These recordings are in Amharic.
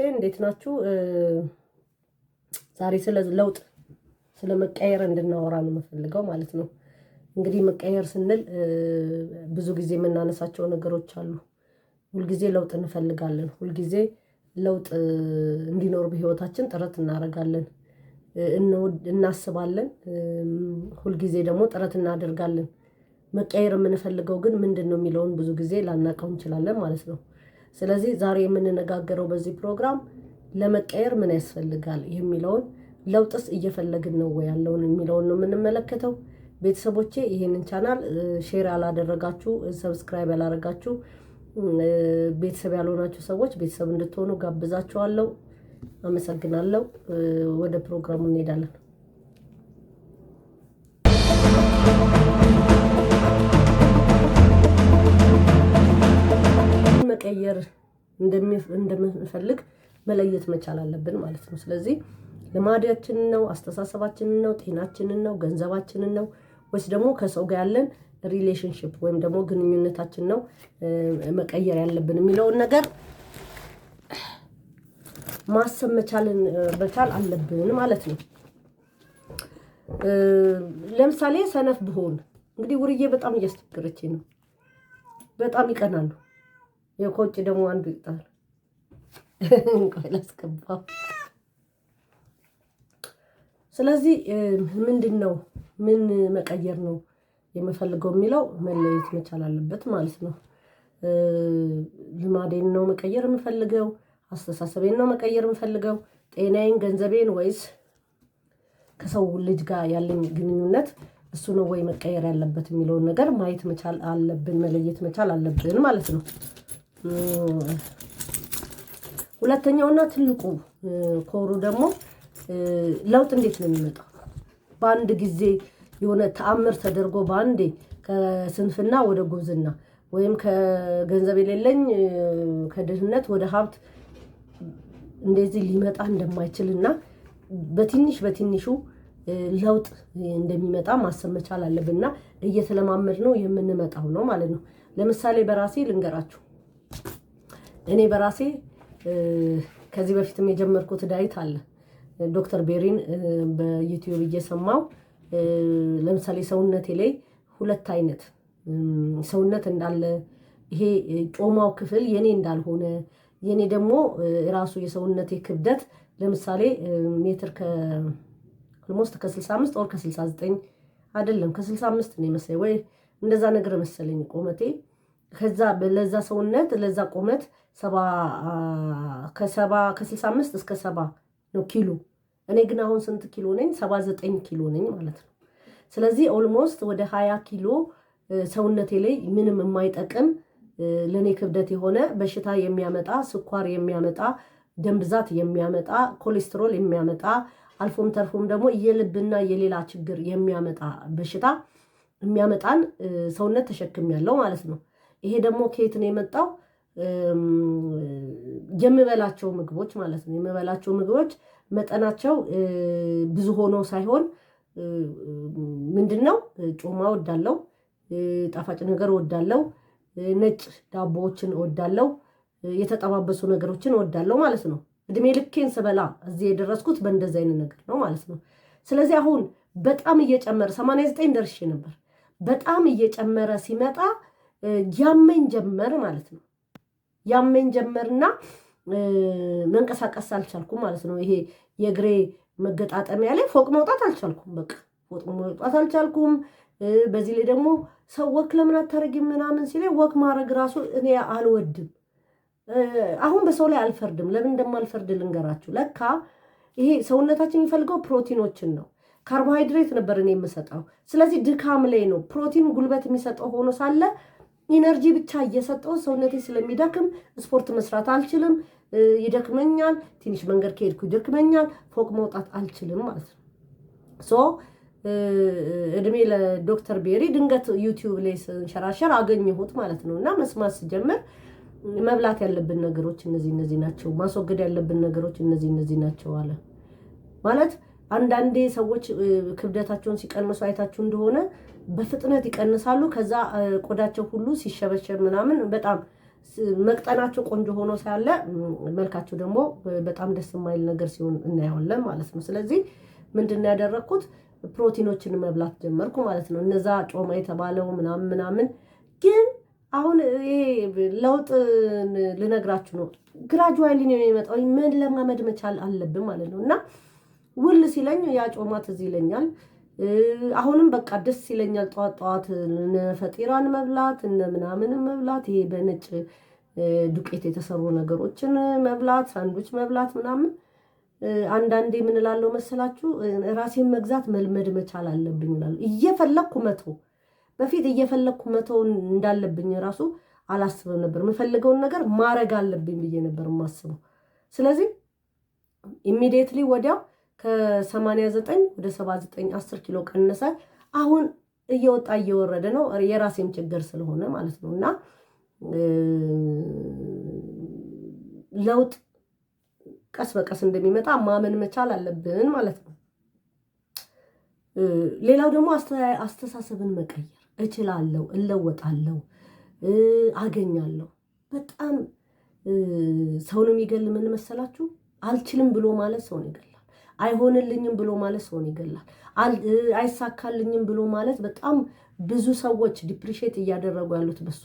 እንዴት ናችሁ? ዛሬ ስለ ለውጥ ስለ መቀየር እንድናወራ ነው የምፈልገው ማለት ነው። እንግዲህ መቀየር ስንል ብዙ ጊዜ የምናነሳቸው ነገሮች አሉ። ሁልጊዜ ለውጥ እንፈልጋለን። ሁልጊዜ ለውጥ እንዲኖር በህይወታችን ጥረት እናደርጋለን፣ እናስባለን። ሁልጊዜ ደግሞ ጥረት እናደርጋለን። መቀየር የምንፈልገው ግን ምንድነው የሚለውን ብዙ ጊዜ ላናውቀው እንችላለን ማለት ነው። ስለዚህ ዛሬ የምንነጋገረው በዚህ ፕሮግራም ለመቀየር ምን ያስፈልጋል የሚለውን፣ ለውጥስ እየፈለግን ነው ወይ ያለውን የሚለውን ነው የምንመለከተው። ቤተሰቦቼ ይሄንን ቻናል ሼር ያላደረጋችሁ፣ ሰብስክራይብ ያላደረጋችሁ፣ ቤተሰብ ያልሆናችሁ ሰዎች ቤተሰብ እንድትሆኑ ጋብዛችኋለሁ። አመሰግናለሁ። ወደ ፕሮግራሙ እንሄዳለን። መቀየር እንደምንፈልግ መለየት መቻል አለብን ማለት ነው። ስለዚህ ልማዳችንን ነው፣ አስተሳሰባችንን ነው፣ ጤናችንን ነው፣ ገንዘባችንን ነው ወይስ ደግሞ ከሰው ጋር ያለን ሪሌሽንሺፕ ወይም ደግሞ ግንኙነታችን ነው መቀየር ያለብን የሚለውን ነገር ማሰብ መቻል አለብን ማለት ነው። ለምሳሌ ሰነፍ ብሆን እንግዲህ ውርዬ በጣም እያስቸገረችኝ ነው። በጣም ይቀናሉ። የኮጭ ደግሞ አንዱ ይጣል እንኳን ላስገባው። ስለዚህ ምንድነው ምን መቀየር ነው የምፈልገው የሚለው መለየት መቻል አለበት ማለት ነው። ልማዴን ነው መቀየር የምፈልገው፣ አስተሳሰቤን ነው መቀየር የምፈልገው፣ ጤናዬን፣ ገንዘቤን ወይስ ከሰው ልጅ ጋር ያለኝ ግንኙነት እሱ ነው ወይ መቀየር ያለበት የሚለውን ነገር ማየት መቻል አለብን፣ መለየት መቻል አለብን ማለት ነው። ሁለተኛውና ትልቁ ኮሩ ደግሞ ለውጥ እንዴት ነው የሚመጣው? በአንድ ጊዜ የሆነ ተአምር ተደርጎ በአንዴ ከስንፍና ወደ ጉብዝና ወይም ከገንዘብ የሌለኝ ከድህነት ወደ ሀብት እንደዚህ ሊመጣ እንደማይችልና በትንሹ ለውጥ እንደሚመጣ ማሰብ መቻል አለብንና እየተለማመድ ነው የምንመጣው ነው ማለት ነው። ለምሳሌ በራሴ ልንገራችሁ። እኔ በራሴ ከዚህ በፊትም የጀመርኩት ዳይት አለ። ዶክተር ቤሪን በዩቲዩብ እየሰማው ለምሳሌ ሰውነቴ ላይ ሁለት አይነት ሰውነት እንዳለ፣ ይሄ ጮማው ክፍል የኔ እንዳልሆነ፣ የኔ ደግሞ ራሱ የሰውነቴ ክብደት ለምሳሌ ሜትር ኦልሞስት ከ65 ኦር ከ69 አይደለም ከ65 ነው መሰለኝ ወይ እንደዛ ነገር መሰለኝ ቁመቴ። ከዛ ለዛ ሰውነት ለዛ ቁመት ከ65 እስከ 70 ነው ኪሎ። እኔ ግን አሁን ስንት ኪሎ ነኝ? 79 ኪሎ ነኝ ማለት ነው። ስለዚህ ኦልሞስት ወደ 20 ኪሎ ሰውነቴ ላይ ምንም የማይጠቅም ለኔ ክብደት የሆነ በሽታ የሚያመጣ፣ ስኳር የሚያመጣ፣ ደም ብዛት የሚያመጣ፣ ኮሌስትሮል የሚያመጣ፣ አልፎም ተርፎም ደግሞ የልብና የሌላ ችግር የሚያመጣ በሽታ የሚያመጣን ሰውነት ተሸክሜያለሁ ማለት ነው። ይሄ ደግሞ ከየት ነው የመጣው? የምበላቸው ምግቦች ማለት ነው። የምበላቸው ምግቦች መጠናቸው ብዙ ሆኖ ሳይሆን ምንድነው ጮማ ወዳለው፣ ጣፋጭ ነገር ወዳለው፣ ነጭ ዳቦዎችን ወዳለው፣ የተጠባበሱ ነገሮችን ወዳለው ማለት ነው። እድሜ ልኬን ስበላ እዚህ የደረስኩት በእንደዚህ አይነት ነገር ነው ማለት ነው። ስለዚህ አሁን በጣም እየጨመረ 89 ደርሼ ነበር። በጣም እየጨመረ ሲመጣ ያመኝ ጀመር ማለት ነው። ያመኝ ጀመርና መንቀሳቀስ አልቻልኩም ማለት ነው። ይሄ የእግሬ መገጣጠሚያ ላይ ፎቅ መውጣት አልቻልኩም። በቃ ፎቅ መውጣት አልቻልኩም። በዚህ ላይ ደግሞ ሰው ወክ ለምን አታረጊም ምናምን ሲለኝ ወክ ማድረግ ራሱ እኔ አልወድም። አሁን በሰው ላይ አልፈርድም። ለምን እንደማልፈርድ ልንገራችሁ። ለካ ይሄ ሰውነታችን የሚፈልገው ፕሮቲኖችን ነው። ካርቦሃይድሬት ነበር እኔ የምሰጠው። ስለዚህ ድካም ላይ ነው። ፕሮቲን ጉልበት የሚሰጠው ሆኖ ሳለ ኢነርጂ ብቻ እየሰጠው ሰውነቴ ስለሚደክም ስፖርት መስራት አልችልም፣ ይደክመኛል። ትንሽ መንገድ ከሄድኩ ይደክመኛል፣ ፎቅ መውጣት አልችልም ማለት ነው። ሶ እድሜ ለዶክተር ቤሪ ድንገት ዩቲዩብ ላይ ስንሸራሸር አገኘሁት ማለት ነው። እና መስማት ስጀምር መብላት ያለብን ነገሮች እነዚህ ናቸው፣ ማስወገድ ያለብን ነገሮች እነዚህ ናቸው አለ ማለት። አንዳንዴ ሰዎች ክብደታቸውን ሲቀንሱ አይታችሁ እንደሆነ በፍጥነት ይቀንሳሉ። ከዛ ቆዳቸው ሁሉ ሲሸበሸብ ምናምን በጣም መቅጠናቸው ቆንጆ ሆኖ ሳለ መልካቸው ደግሞ በጣም ደስ የማይል ነገር ሲሆን እናየዋለን ማለት ነው። ስለዚህ ምንድነው ያደረኩት? ፕሮቲኖችን መብላት ጀመርኩ ማለት ነው። እነዛ ጮማ የተባለው ምናምን ግን አሁን ይሄ ለውጥ ልነግራችሁ ነው። ግራጁዋሊ ነው የሚመጣው። ምን ለማመድ መቻል አለብን ማለት ነው። እና ውል ሲለኝ ያ ጮማ ትዝ ይለኛል። አሁንም በቃ ደስ ይለኛል። ጠዋት እነ ፈጢራን መብላት እነ ምናምን መብላት፣ ይሄ በነጭ ዱቄት የተሰሩ ነገሮችን መብላት፣ ሳንዱች መብላት ምናምን። አንዳንዴ ምን እላለሁ መሰላችሁ? ራሴን መግዛት መልመድ መቻል አለብኝ እላለሁ። እየፈለኩ መተው በፊት እየፈለኩ መተው እንዳለብኝ ራሱ አላስብም ነበር። የምፈልገውን ነገር ማድረግ አለብኝ ብዬ ነበር የማስበው። ስለዚህ ኢሚዲየትሊ ወዲያው ከ89 ወደ 79 10 ኪሎ ቀነሰ። አሁን እየወጣ እየወረደ ነው። የራሴም ችግር ስለሆነ ማለት ነው። እና ለውጥ ቀስ በቀስ እንደሚመጣ ማመን መቻል አለብን ማለት ነው። ሌላው ደግሞ አስተሳሰብን መቀየር። እችላለሁ፣ እለወጣለሁ፣ አገኛለሁ። በጣም ሰውን የሚገል ምን መሰላችሁ? አልችልም ብሎ ማለት ሰውን ይገላል። አይሆንልኝም ብሎ ማለት ሰውን ይገላል። አይሳካልኝም ብሎ ማለት በጣም ብዙ ሰዎች ዲፕሪሼት እያደረጉ ያሉት በሱ።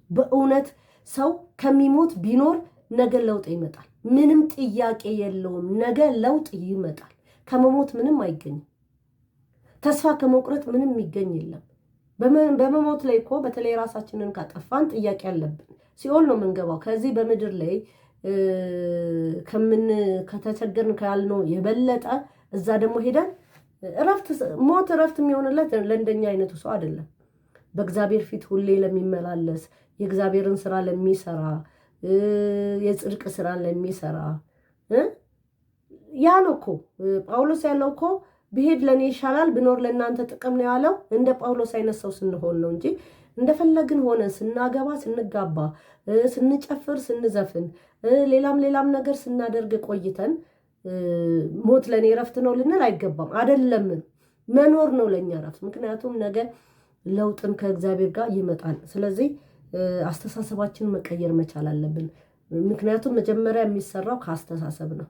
በእውነት ሰው ከሚሞት ቢኖር ነገ ለውጥ ይመጣል። ምንም ጥያቄ የለውም። ነገ ለውጥ ይመጣል። ከመሞት ምንም አይገኝም። ተስፋ ከመቁረጥ ምንም የሚገኝ የለም። በመሞት ላይ እኮ በተለይ ራሳችንን ካጠፋን ጥያቄ አለብን። ሲኦል ነው የምንገባው። ከዚህ በምድር ላይ ከተቸገርን ካልነው የበለጠ እዛ ደግሞ ሄደን ሞት እረፍት የሚሆንለት ለእንደኛ አይነቱ ሰው አይደለም። በእግዚአብሔር ፊት ሁሌ ለሚመላለስ የእግዚአብሔርን ስራ ለሚሰራ የጽድቅ ስራ ለሚሰራ ያ ነው እኮ ጳውሎስ ያለው እኮ ብሄድ ለእኔ ይሻላል ብኖር ለእናንተ ጥቅም ነው ያለው። እንደ ጳውሎስ አይነት ሰው ስንሆን ነው እንጂ እንደፈለግን ሆነን ስናገባ፣ ስንጋባ፣ ስንጨፍር፣ ስንዘፍን፣ ሌላም ነገር ስናደርግ ቆይተን ሞት ለእኔ ረፍት ነው ልንል አይገባም። አይደለም፣ መኖር ነው ለእኛ ረፍት። ምክንያቱም ነገ ለውጥን ከእግዚአብሔር ጋር ይመጣል። ስለዚህ አስተሳሰባችንን መቀየር መቻል አለብን። ምክንያቱም መጀመሪያ የሚሰራው ከአስተሳሰብ ነው።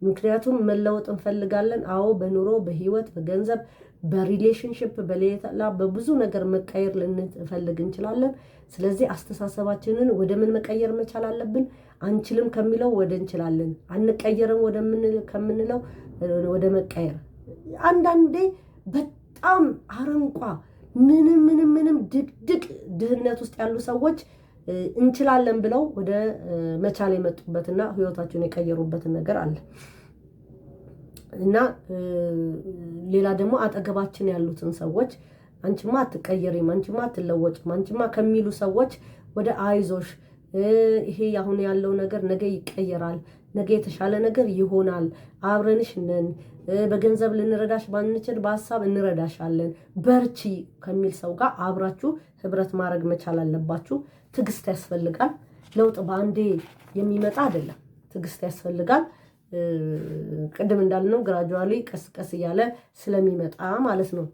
ምክንያቱም መለወጥ እንፈልጋለን። አዎ፣ በኑሮ፣ በህይወት፣ በገንዘብ፣ በሪሌሽንሽፕ፣ በሌላ በብዙ ነገር መቀየር ልንፈልግ እንችላለን። ስለዚህ አስተሳሰባችንን ወደ ምን መቀየር መቻል አለብን? አንችልም ከሚለው ወደ እንችላለን፣ አንቀየርም ከምንለው ወደ መቀየር። አንዳንዴ በጣም አረንቋ ምንም ድቅድቅ ድህነት ውስጥ ያሉ ሰዎች እንችላለን ብለው ወደ መቻል የመጡበትና ህይወታቸውን የቀየሩበትን ነገር አለ። እና ሌላ ደግሞ አጠገባችን ያሉትን ሰዎች አንቺማ አትቀየሪም፣ አንቺማ አትለወጭም፣ አንቺማ ከሚሉ ሰዎች ወደ አይዞሽ፣ ይሄ አሁን ያለው ነገር ነገ ይቀየራል፣ ነገ የተሻለ ነገር ይሆናል፣ አብረንሽ ነን፣ በገንዘብ ልንረዳሽ ባንችል በሀሳብ እንረዳሻለን፣ በርቺ ከሚል ሰው ጋር አብራችሁ ህብረት ማድረግ መቻል አለባችሁ። ትዕግስት ያስፈልጋል። ለውጥ በአንዴ የሚመጣ አይደለም። ትዕግስት ያስፈልጋል። ቅድም እንዳልነው ግራጁዋሊ ቀስ እያለ ስለሚመጣ ማለት ነው።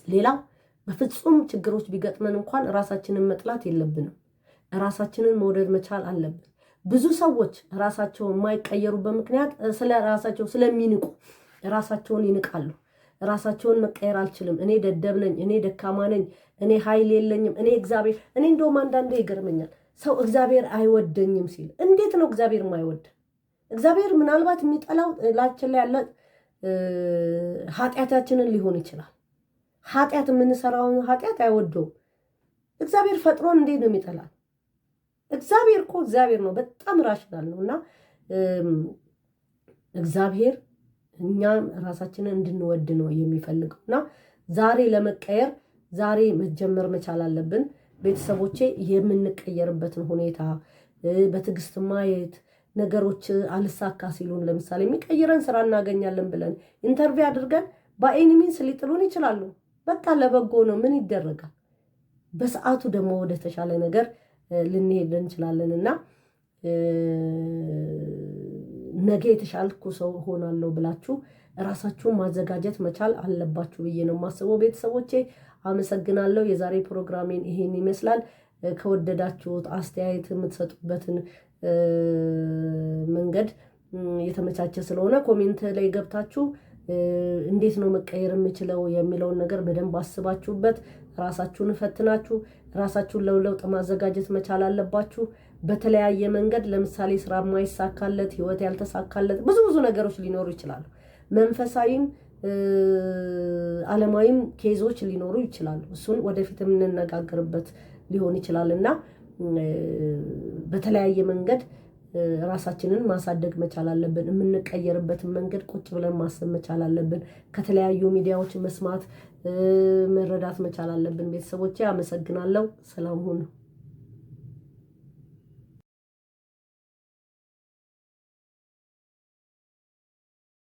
ሌላው በፍጹም ችግሮች ቢገጥመን እንኳን ራሳችንን መጥላት የለብንም። ራሳችንን መውደድ መቻል አለብን። ብዙ ሰዎች ራሳቸውን የማይቀየሩበት ምክንያት ስለ ራሳቸው ስለሚንቁ ራሳቸውን ይንቃሉ። ራሳቸውን መቀየር አልችልም፣ እኔ ደደብ ነኝ፣ እኔ ደካማ ነኝ፣ እኔ ኃይል የለኝም፣ እኔ እንደውም አንዳንዴ ይገርመኛል ሰው እግዚአብሔር አይወደኝም ሲል። እንዴት ነው እግዚአብሔር የማይወድ? እግዚአብሔር ምናልባት የሚጠላው ላችን ላይ ያለ ኃጢአታችንን ሊሆን ይችላል። ኃጢአት የምንሰራውን ኃጢአት አይወደውም። እግዚአብሔር ፈጥሮን እንዴት ነው የሚጠላል? እግዚአብሔር እኮ እግዚአብሔር ነው፣ በጣም ራሽናል ነው። እና እግዚአብሔር እኛም ራሳችንን እንድንወድ ነው የሚፈልገው። እና ዛሬ ለመቀየር ዛሬ መጀመር መቻል አለብን። ቤተሰቦቼ የምንቀየርበትን ሁኔታ በትዕግስት ማየት፣ ነገሮች አልሳካ ሲሉን ለምሳሌ የሚቀይረን ስራ እናገኛለን ብለን ኢንተርቪው አድርገን በኤኒሚንስ ሊጥሉን ይችላሉ። በቃ ለበጎ ነው፣ ምን ይደረጋል። በሰዓቱ ደግሞ ወደ ተሻለ ነገር ልንሄድ እንችላለን። እና ነገ የተሻልኩ ሰው ሆናለሁ ብላችሁ ራሳችሁን ማዘጋጀት መቻል አለባችሁ ብዬ ነው የማስበው። ቤተሰቦቼ አመሰግናለሁ። የዛሬ ፕሮግራሜን ይሄን ይመስላል። ከወደዳችሁት አስተያየት የምትሰጡበትን መንገድ የተመቻቸ ስለሆነ ኮሜንት ላይ ገብታችሁ እንዴት ነው መቀየር የምችለው የሚለውን ነገር በደንብ አስባችሁበት ራሳችሁን ፈትናችሁ ራሳችሁን ለለውጥ ማዘጋጀት መቻል አለባችሁ። በተለያየ መንገድ ለምሳሌ ስራ የማይሳካለት ህይወት ያልተሳካለት ብዙ ነገሮች ሊኖሩ ይችላሉ። መንፈሳዊም ዓለማዊም ኬዞች ሊኖሩ ይችላሉ። እሱን ወደፊት የምንነጋገርበት ሊሆን ይችላል እና በተለያየ መንገድ ራሳችንን ማሳደግ መቻል አለብን። የምንቀየርበትን መንገድ ቁጭ ብለን ማሰብ መቻል አለብን። ከተለያዩ ሚዲያዎች መስማት መረዳት መቻል አለብን። ቤተሰቦቼ አመሰግናለሁ። ሰላም ሁኑ።